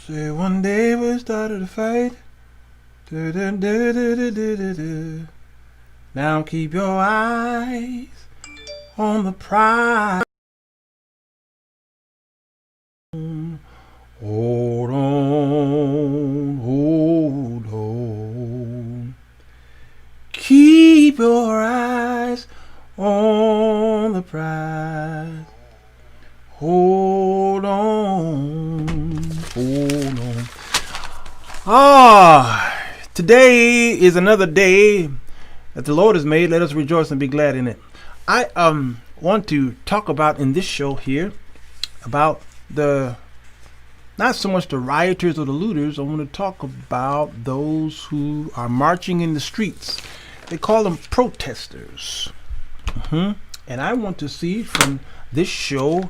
Say one day we started a fight. Du-du-du-du-du-du-du-du. Now keep your eyes on the prize. Hold on, hold on. Keep your eyes on the prize. Hold on, hold on. Today is another day that the Lord has made. Let us rejoice and be glad in it. I want to talk about in this show here about not so much the rioters or the looters. I want to talk about those who are marching in the streets. They call them protesters. And I want to see from this show,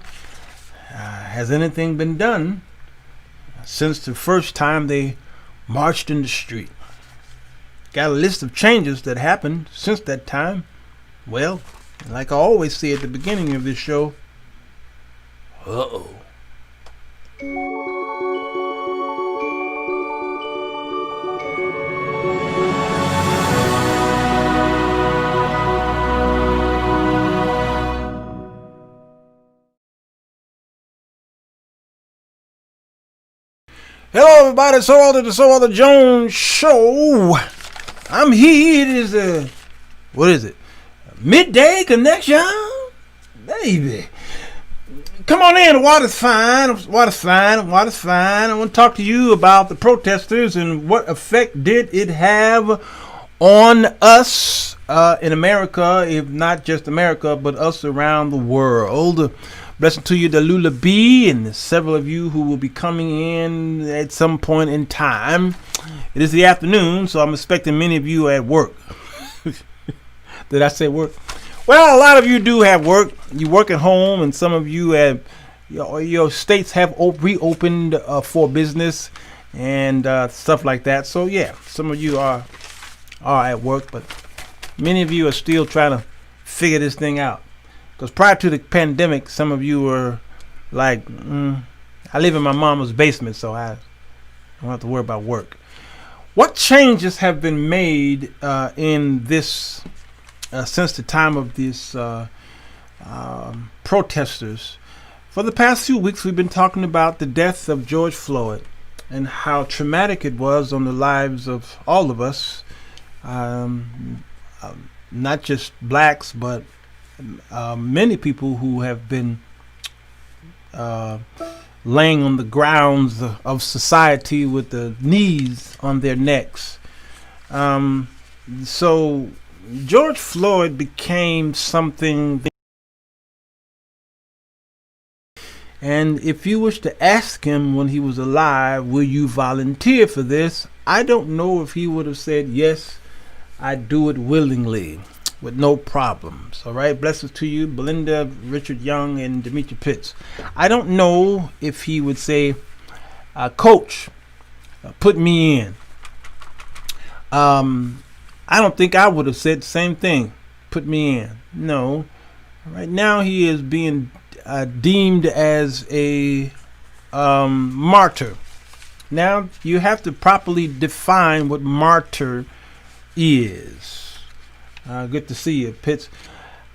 has anything been done since the first time they marched in the street? Got a list of changes that happened since that time. Well, like I always say at the beginning of this show, uh-oh. Hello everybody, Sirwalterj Jones Show. I'm here. It is what is it? Midday connection? Baby. Come on in, the water's fine. I want to talk to you about the protesters and what effect did it have on us in America, if not just America, but us around the world. Blessing to you, the Lula B, and several of you who will be coming in at some point in time. It is the afternoon, so I'm expecting many of you at work. Did I say work? Well, a lot of you do have work. You work at home, and some of you have your states have reopened for business and stuff like that. So yeah, some of you are at work, but many of you are still trying to figure this thing out. Because prior to the pandemic, some of you were like, I live in my mama's basement, so I don't have to worry about work. What changes have been made in this since the time of these protesters? For the past few weeks, we've been talking about the death of George Floyd and how traumatic it was on the lives of all of us, not just blacks, but many people who have been laying on the grounds of society with the knees on their necks. So George Floyd became something, and if you wish to ask him when he was alive, will you volunteer for this? I don't know if he would have said, yes, I do it willingly, with no problems. All right. Blessings to you, Belinda, Richard Young, and Demetri Pitts. I don't know if he would say, Coach, put me in. I don't think I would have said the same thing. Put me in. No. Right now he is being deemed as a martyr. Now you have to properly define what martyr is. Good to see you, Pitts.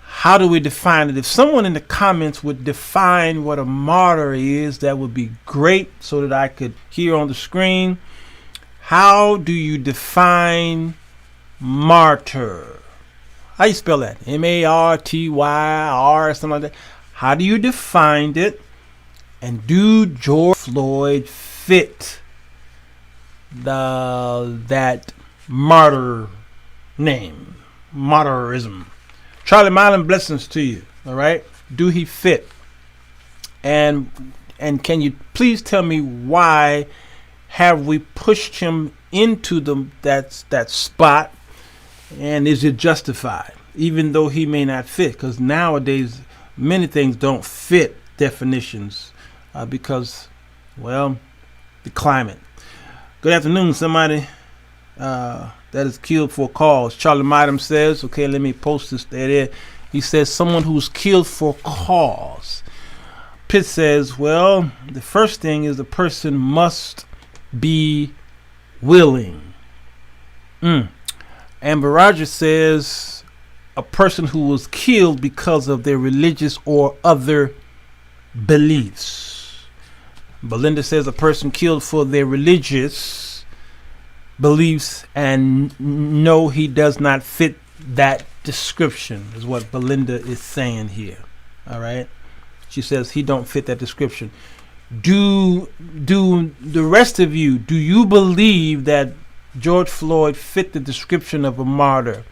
How do we define it? If someone in the comments would define what a martyr is, that would be great so that I could hear on the screen. How do you define martyr? How you spell that? M-A-R-T-Y-R, something like that. How do you define it? And do George Floyd fit that martyr name? Martyrism. Charlie Mylan, blessings to you. All right. Do he fit? And can you please tell me why have we pushed him into that spot, and is it justified, even though he may not fit? Because nowadays many things don't fit definitions because, well, the climate. Good afternoon, somebody. That is killed for a cause. Charlie Mylan says, okay, let me post this there. He says someone who's killed for cause. Pitt says, well, the first thing is the person must be willing. Amber Rogers says a person who was killed because of their religious or other beliefs. Belinda says a person killed for their religious beliefs, and no, he does not fit that description, is what Belinda is saying here. All right. She says he don't fit that description. Do the rest of you, do you believe that George Floyd fit the description of a martyr?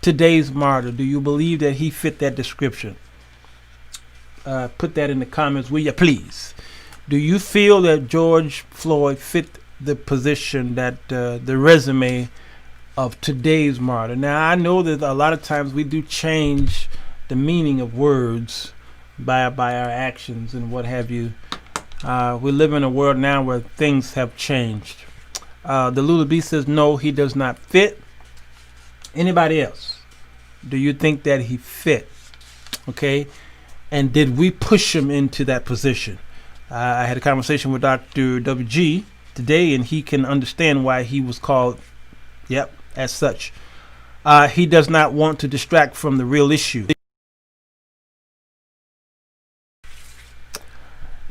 Today's martyr, do you believe that he fit that description? Put that in the comments, will you please? Do you feel that George Floyd fit the position, that the resume of today's martyr? Now, I know that a lot of times we do change the meaning of words by our actions and what have you. We live in a world now where things have changed. The Lula B says no, he does not fit. Anybody else? Do you think that he fit? Okay. And did we push him into that position? I had a conversation with Dr. WG today, and he can understand why he was called, as such. He does not want to distract from the real issue.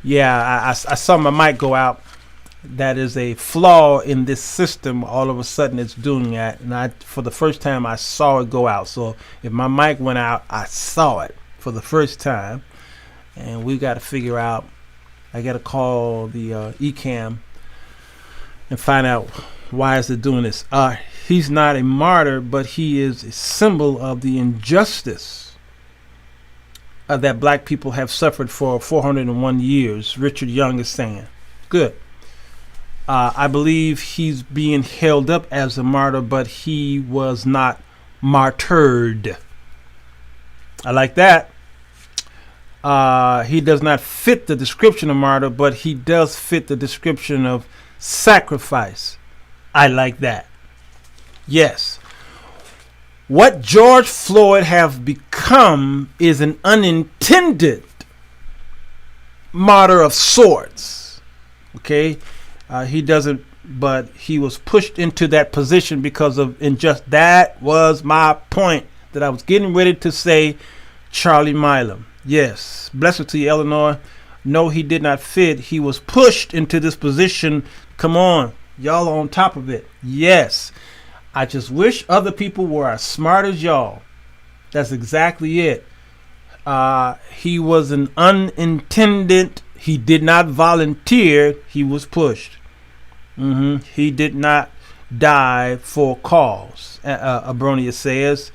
Yeah, I saw my mic go out. That is a flaw in this system. All of a sudden it's doing that. And for the first time, I saw it go out. So if my mic went out, I saw it for the first time. And we got to figure out, I got to call the ECAM and find out why is it doing this. He's not a martyr, but he is a symbol of the injustice that black people have suffered for 401 years. Richard Young is saying. Good. I believe he's being held up as a martyr, but he was not martyred. I like that. He does not fit the description of martyr, but he does fit the description of sacrifice. I like that. Yes. What George Floyd have become is an unintended martyr of sorts. Okay. He doesn't, but he was pushed into that position because of injustice. That was my point that I was getting ready to say. Charlie Milam. Yes. Blessed to you, Eleanor. No, he did not fit. He was pushed into this position. Come on. Y'all are on top of it. Yes. I just wish other people were as smart as y'all. That's exactly it. He was an unintended. He did not volunteer. He was pushed. He did not die for cause. Abronia says.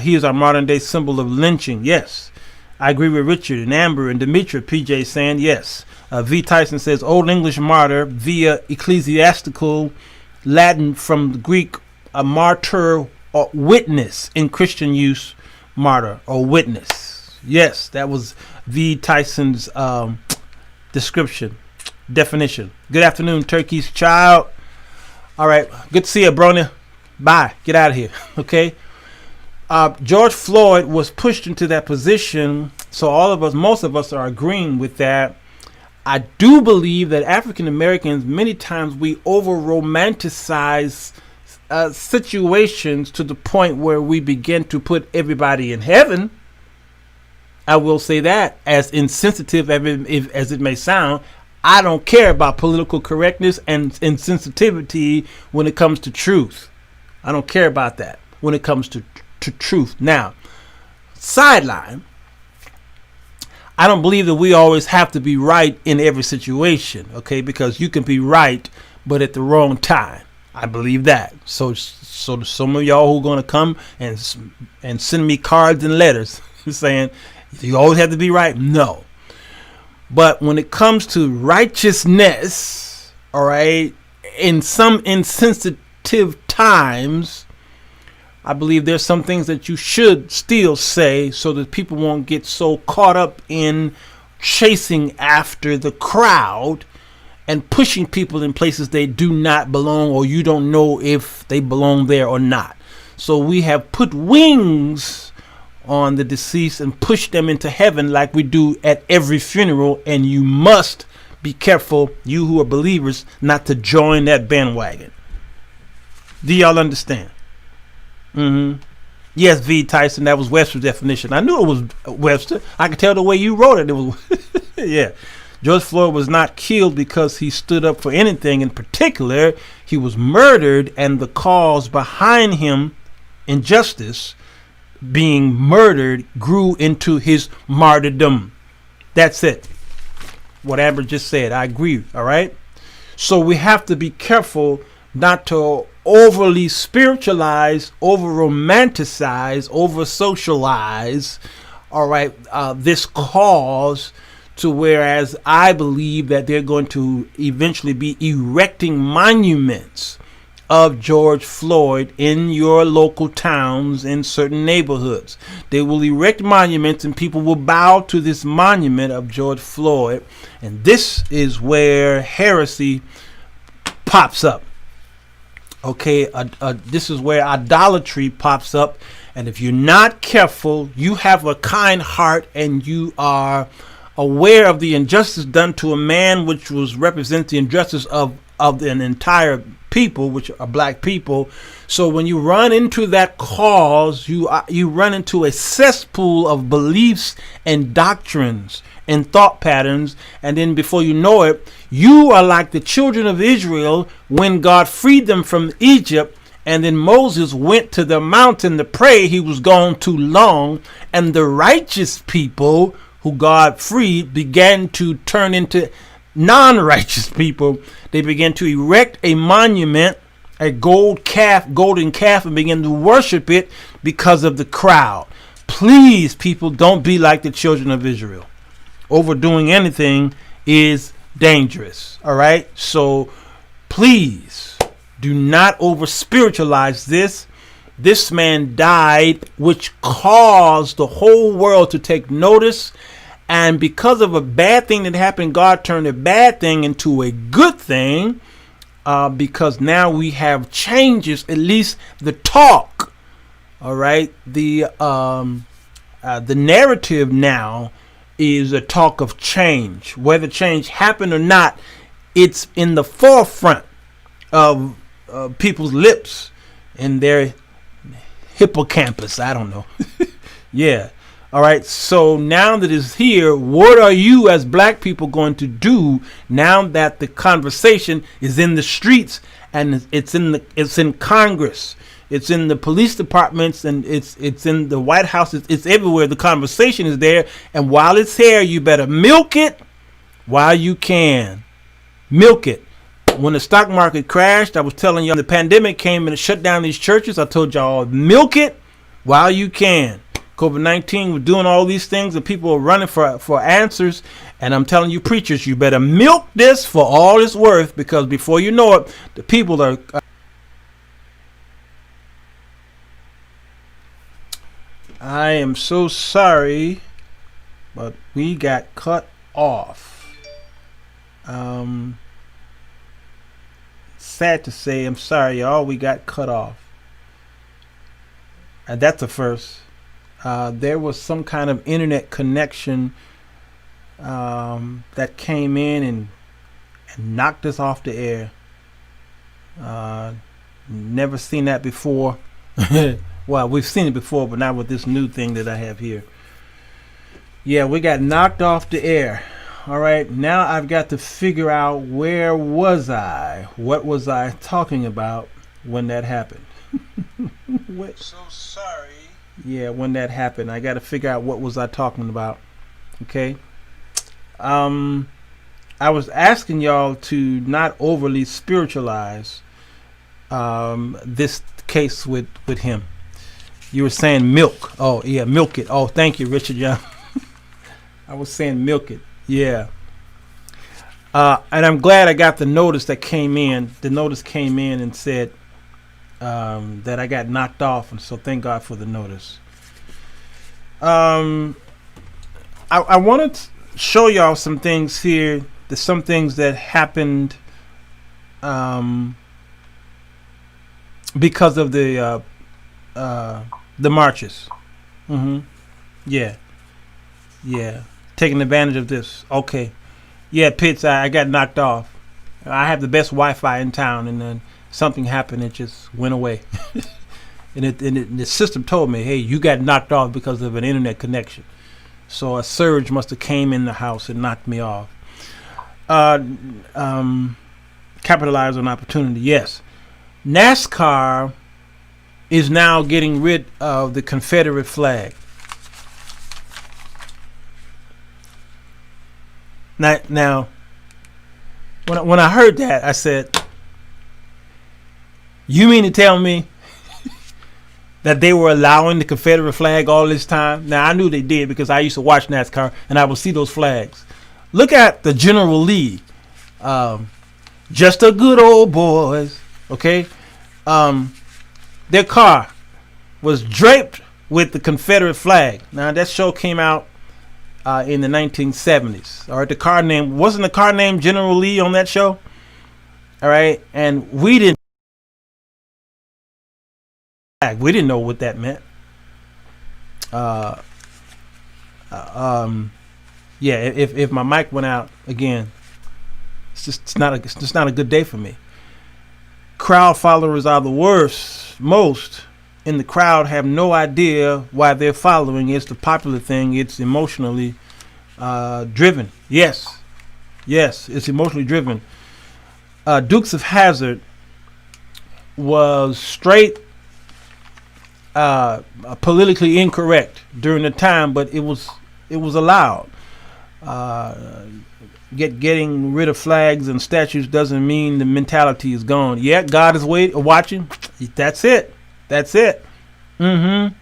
He is our modern day symbol of lynching. Yes. I agree with Richard and Amber and Demetra. PJ saying yes. V. Tyson says Old English martyr via ecclesiastical Latin from the Greek, a martyr or witness in Christian use, martyr or witness. Yes, that was V. Tyson's definition. Good afternoon, Turkey's child. All right, good to see you, Bronya. Bye. Get out of here. Okay. George Floyd was pushed into that position, so most of us are agreeing with that. I do believe that African Americans, many times we over romanticize situations to the point where we begin to put everybody in heaven. I will say that, as insensitive as it may sound. I don't care about political correctness and insensitivity when it comes to truth. I don't care about that when it comes to truth. Now, sideline, I don't believe that we always have to be right in every situation, okay? Because you can be right, but at the wrong time. I believe that. So some of y'all who are going to come and send me cards and letters saying you always have to be right. No. But when it comes to righteousness, all right, in some insensitive times, I believe there's some things that you should still say so that people won't get so caught up in chasing after the crowd and pushing people in places they do not belong, or you don't know if they belong there or not. So we have put wings on the deceased and pushed them into heaven like we do at every funeral, and you must be careful, you who are believers, not to join that bandwagon. Do y'all understand? Yes, V. Tyson, that was Webster's definition. I knew it was Webster. I could tell the way you wrote it. It was, yeah. George Floyd was not killed because he stood up for anything in particular. He was murdered, and the cause behind him, injustice, being murdered, grew into his martyrdom. That's it. What Amber just said. I agree. All right. So we have to be careful not to overly spiritualize, over romanticize, over socialize, all right, this cause, to whereas I believe that they're going to eventually be erecting monuments of George Floyd in your local towns, in certain neighborhoods. They will erect monuments and people will bow to this monument of George Floyd. And this is where heresy pops up. Okay, this is where idolatry pops up. And if you're not careful, you have a kind heart and you are aware of the injustice done to a man, which was represents the injustice of an entire people, which are black people. So when you run into that cause, you run into a cesspool of beliefs and doctrines and thought patterns, and then before you know it, you are like the children of Israel when God freed them from Egypt, and then Moses went to the mountain to pray. He was gone too long, and the righteous people who God freed began to turn into non-righteous people. They began to erect a monument, a golden calf, and begin to worship it because of the crowd. Please, people, don't be like the children of Israel. Overdoing anything is dangerous. All right. So please do not over spiritualize this. This man died, which caused the whole world to take notice. And because of a bad thing that happened, God turned a bad thing into a good thing, because now we have changes, at least the talk. All right. The narrative now is a talk of change. Whether change happened or not, it's in the forefront of people's lips and their hippocampus. I don't know. Yeah. All right. So now that it's here, what are you as black people going to do now that the conversation is in the streets and it's in Congress? It's in the police departments and it's in the White House. It's everywhere. The conversation is there. And while it's here, you better milk it while you can. Milk it. When the stock market crashed, I was telling you, the pandemic came and it shut down these churches. I told y'all, milk it while you can. COVID-19 was doing all these things and people are running for answers. And I'm telling you, preachers, you better milk this for all it's worth, because before you know it, the people are... I am so sorry, but we got cut off. Sad to say, I'm sorry, y'all. We got cut off. And that's a first. There was some kind of internet connection that came in and knocked us off the air. Never seen that before. Well, we've seen it before, but not with this new thing that I have here. Yeah, we got knocked off the air. All right, now I've got to figure out, where was I? What was I talking about when that happened? So sorry. Yeah, when that happened, I got to figure out what was I talking about. Okay. I was asking y'all to not overly spiritualize this case with him. You were saying milk. Oh, yeah, milk it. Oh, thank you, Richard Young. I was saying milk it. Yeah. And I'm glad I got the notice that came in. The notice came in and said that I got knocked off. And so thank God for the notice. I wanted to show y'all some things here. There's some things that happened because of the marches. Yeah. Taking advantage of this. Okay. Yeah, Pitts, I got knocked off. I have the best Wi-Fi in town, and then something happened. It just went away. and the system told me, hey, you got knocked off because of an internet connection. So a surge must have came in the house and knocked me off. Capitalize on opportunity, yes. NASCAR is now getting rid of the Confederate flag. Now, when I heard that, I said, you mean to tell me that they were allowing the Confederate flag all this time? Now, I knew they did because I used to watch NASCAR and I would see those flags. Look at the General Lee. Just a good old boys. Okay? Their car was draped with the Confederate flag. Now, that show came out in the 1970s. All right, wasn't the car named General Lee on that show? All right, and we didn't know what that meant. Yeah, if my mic went out again, it's not a good day for me. Crowd followers are the worst. Most in the crowd have no idea why they're following. It's the popular thing. It's emotionally driven. Yes, it's emotionally driven. Dukes of Hazzard was straight politically incorrect during the time, but it was allowed. Getting rid of flags and statues doesn't mean the mentality is gone. Yeah, God is watching. That's it. The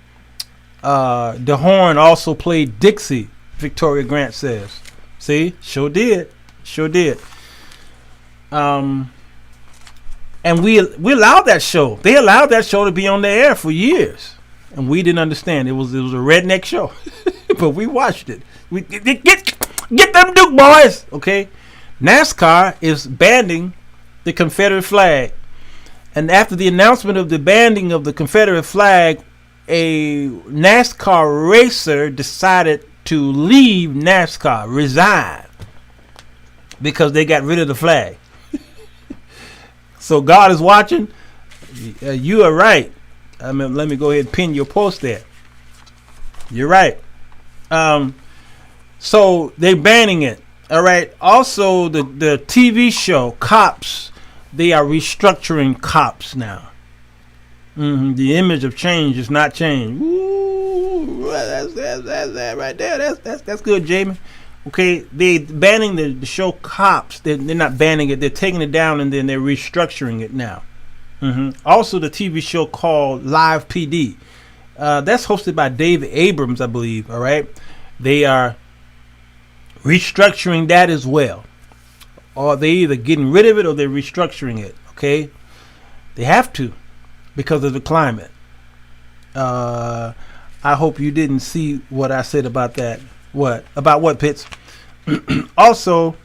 horn also played Dixie, Victoria Grant says. See? Sure did. And we allowed that show. They allowed that show to be on the air for years. And we didn't understand. It was a redneck show. But we watched it. We get them Duke boys. Okay? NASCAR is banning the Confederate flag. And after the announcement of the banning of the Confederate flag, a NASCAR racer decided to leave NASCAR, resign, because they got rid of the flag. So God is watching. You are right. Let me go ahead and pin your post there. You're right. So they're banning it. All right. Also, the TV show Cops, they are restructuring Cops now. The image of change is not change. Ooh, that's right there. That's good, Jamie. Okay, they banning the show Cops. They're not banning it. They're taking it down and then they're restructuring it now. Also, the TV show called Live PD. That's hosted by David Abrams, I believe. All right, they are restructuring that as well. Or they either getting rid of it or they're restructuring it. Okay, they have to because of the climate. I hope you didn't see what I said about that. What? About what, Pitts? Also,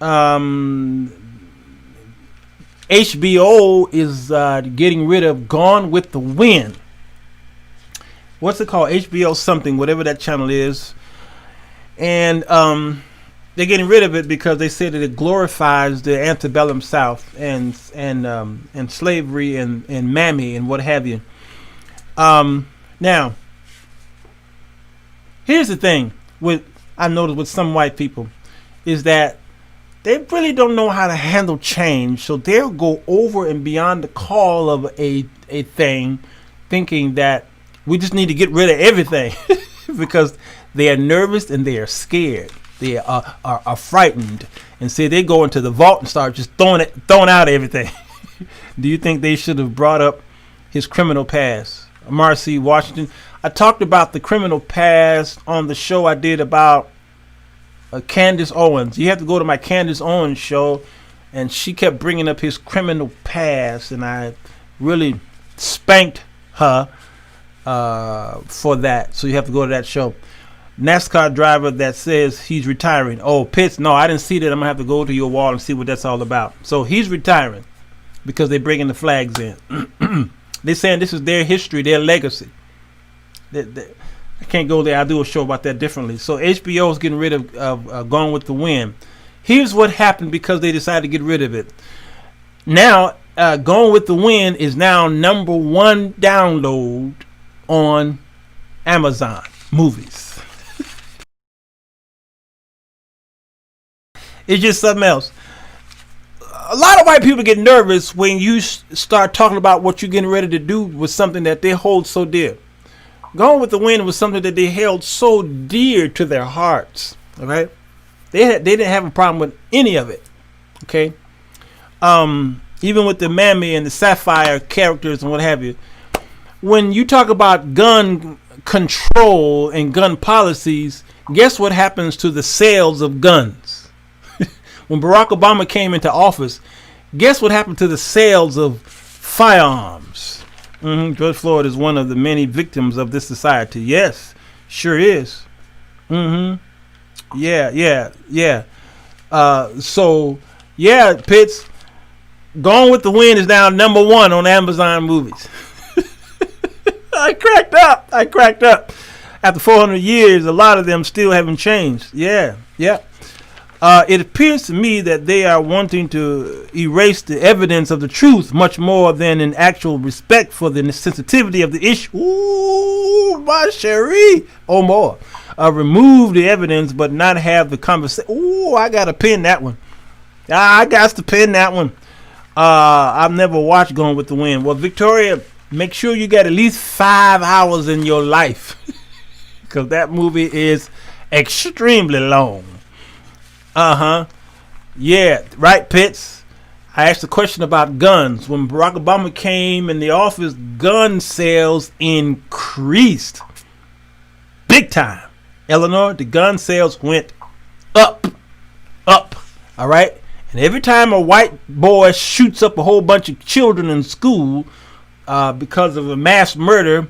HBO is getting rid of Gone with the Wind. What's it called? HBO something, whatever that channel is. And they're getting rid of it because they say that it glorifies the antebellum South and slavery and mammy and what have you. Now, here's the thing I noticed with some white people is that they really don't know how to handle change, so they'll go over and beyond the call of a thing, thinking that we just need to get rid of everything because they are nervous and they are scared. They are frightened, and say they go into the vault and start just throwing out everything. Do you think they should have brought up his criminal past? Marcy Washington. I talked about the criminal past on the show I did about Candace Owens. You have to go to my Candace Owens show, and she kept bringing up his criminal past, and I really spanked her for that. So you have to go to that show. NASCAR driver that says he's retiring. Oh, Pitts, no, I didn't see that. I'm going to have to go to your wall and see what that's all about. So he's retiring because they're bringing the flags in. They're saying this is their history, their legacy. I can't go there. I'll do a show about that differently. So HBO is getting rid of Gone with the Wind. Here's what happened because they decided to get rid of it. Now, Gone with the Wind is now #1 download on Amazon Movies. It's just something else. A lot of white people get nervous when you start talking about what you're getting ready to do with something that they hold so dear. Gone with the Wind was something that they held so dear to their hearts. All right, they didn't have a problem with any of it. Okay, even with the Mammy and the Sapphire characters and what have you. When you talk about gun control and gun policies, guess what happens to the sales of guns? When Barack Obama came into office, guess what happened to the sales of firearms? George Floyd is one of the many victims of this society. Yes, sure is. Yeah. So, yeah, Pitts, Gone with the Wind is now #1 on Amazon Movies. I cracked up. After 400 years, a lot of them still haven't changed. Yeah. It appears to me that they are wanting to erase the evidence of the truth much more than an actual respect for the sensitivity of the issue. Ooh, my Cherie. Or more. Remove the evidence but not have the conversation. Ooh, I got to pin that one. I got to pin that one. I've never watched Gone with the Wind. Well, Victoria, make sure you got at least 5 hours in your life. Because that movie is extremely long. Yeah, right, Pitts. I asked a question about guns. When Barack Obama came in the office, gun sales increased big time. Eleanor, the gun sales went up. All right? And every time a white boy shoots up a whole bunch of children in school because of a mass murder,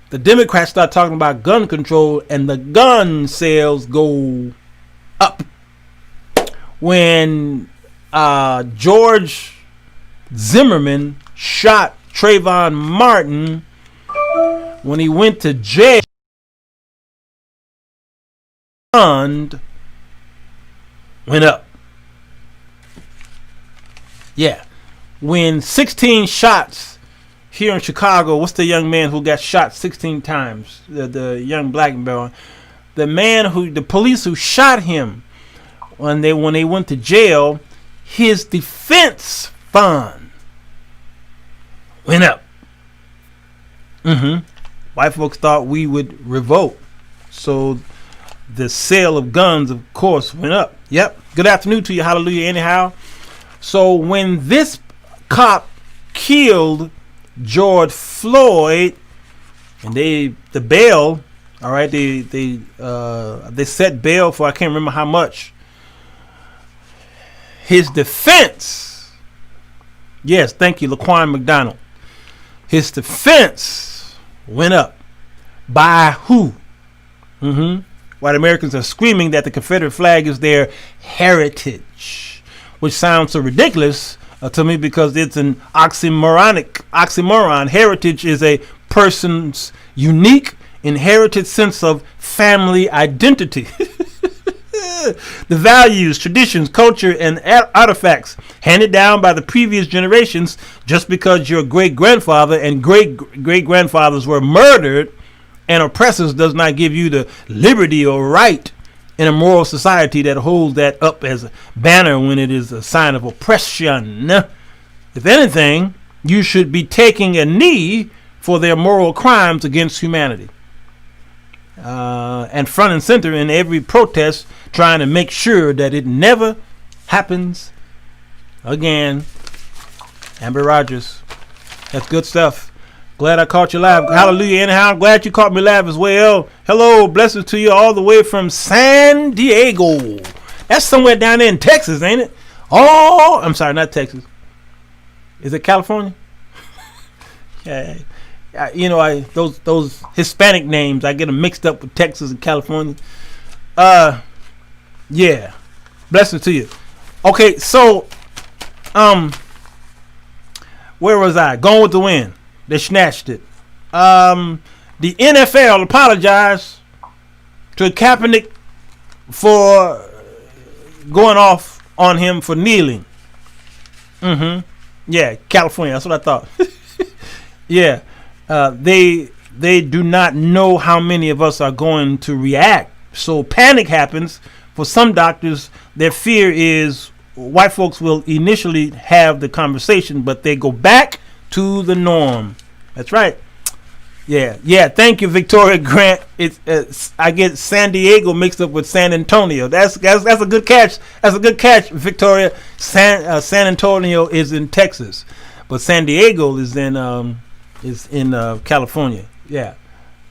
the Democrats start talking about gun control and the gun sales go up. When George Zimmerman shot Trayvon Martin, when he went to jail, went up. Yeah. When 16 shots here in Chicago, what's the young man who got shot 16 times? The young black boy. The police who shot him, when they went to jail, his defense fund went up. White folks thought we would revolt, so the sale of guns, of course, went up. Yep. Good afternoon to you. Hallelujah. Anyhow, so when this cop killed George Floyd, and the bail, all right, they set bail for I can't remember how much. His defense, yes, thank you, Laquan McDonald. His defense went up. By who? White Americans are screaming that the Confederate flag is their heritage, which sounds so ridiculous to me because it's an oxymoron. Heritage is a person's unique, inherited sense of family identity. The values, traditions, culture, and artifacts handed down by the previous generations. Just because your great-grandfather and great-grandfathers were murdered and oppressors does not give you the liberty or right in a moral society that holds that up as a banner when it is a sign of oppression. If anything, you should be taking a knee for their moral crimes against humanity. And front and center in every protest, trying to make sure that it never happens again. Amber Rogers, that's good stuff. Glad I caught you live. Hallelujah. Anyhow, I'm glad you caught me live as well. Hello, blessings to you all the way from San Diego. That's somewhere down there in Texas, ain't it? Oh, I'm sorry, not Texas. Is it California? Yeah. You know, those Hispanic names, I get them mixed up with Texas and California. Yeah. Blessings to you. Okay, so where was I? Gone with the Wind. They snatched it. The NFL apologized to Kaepernick for going off on him for kneeling. Yeah, California. That's what I thought. Yeah, they do not know how many of us are going to react. So panic happens. For some doctors, their fear is white folks will initially have the conversation, but they go back to the norm. That's right. Yeah. Thank you, Victoria Grant. It's I get San Diego mixed up with San Antonio. That's a good catch. That's a good catch, Victoria. San Antonio is in Texas, but San Diego is in California. Yeah.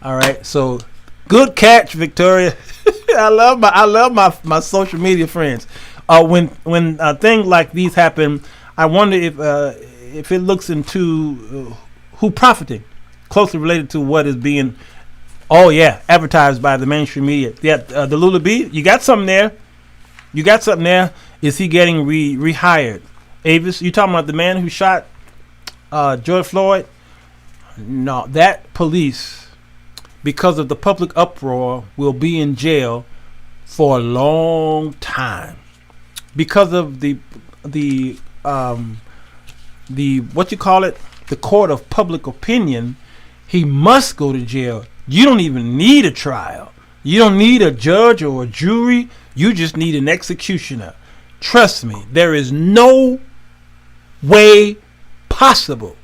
All right. So good catch, Victoria. I love my social media friends. When things like these happen, I wonder if it looks into who profiting. Closely related to what is being, advertised by the mainstream media. Yeah, the Lula B, you got something there. Is he getting rehired? Avis, you talking about the man who shot George Floyd? No, that police, because of the public uproar, will be in jail for a long time because of the what you call it, the court of public opinion. He must go to jail. You don't even need a trial. You don't need a judge or a jury. You just need an executioner. Trust me, there is no way possible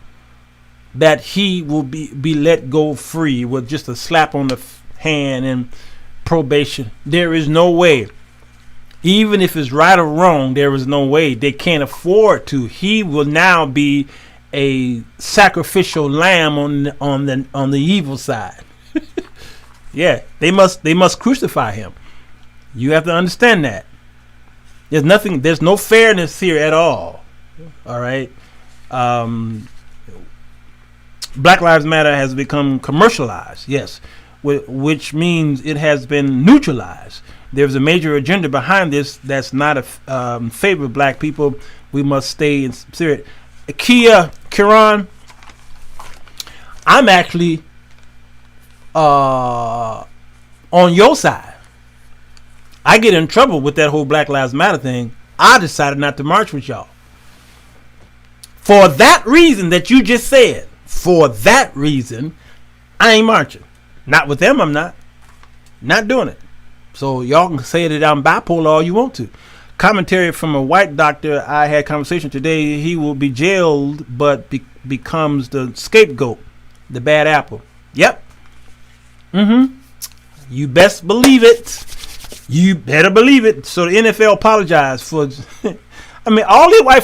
that he will be let go free with just a slap on the hand and probation. There is no way. Even if it's right or wrong, there is no way. They can't afford to. He will now be a sacrificial lamb on the evil side. Yeah, they must crucify him. You have to understand that. There's no fairness here at all. All right. Black Lives Matter has become commercialized, yes, which means it has been neutralized. There's a major agenda behind this that's not a favor of black people. We must stay in spirit. Kiran, I'm actually on your side. I get in trouble with that whole Black Lives Matter thing. I decided not to march with y'all. For that reason that you just said, for that reason, I ain't marching. Not with them, I'm not. Not doing it. So y'all can say that I'm bipolar all you want to. Commentary from a white doctor I had conversation today. He will be jailed but becomes the scapegoat, the bad apple. Yep. You best believe it. You better believe it. So the NFL apologized for I mean all these white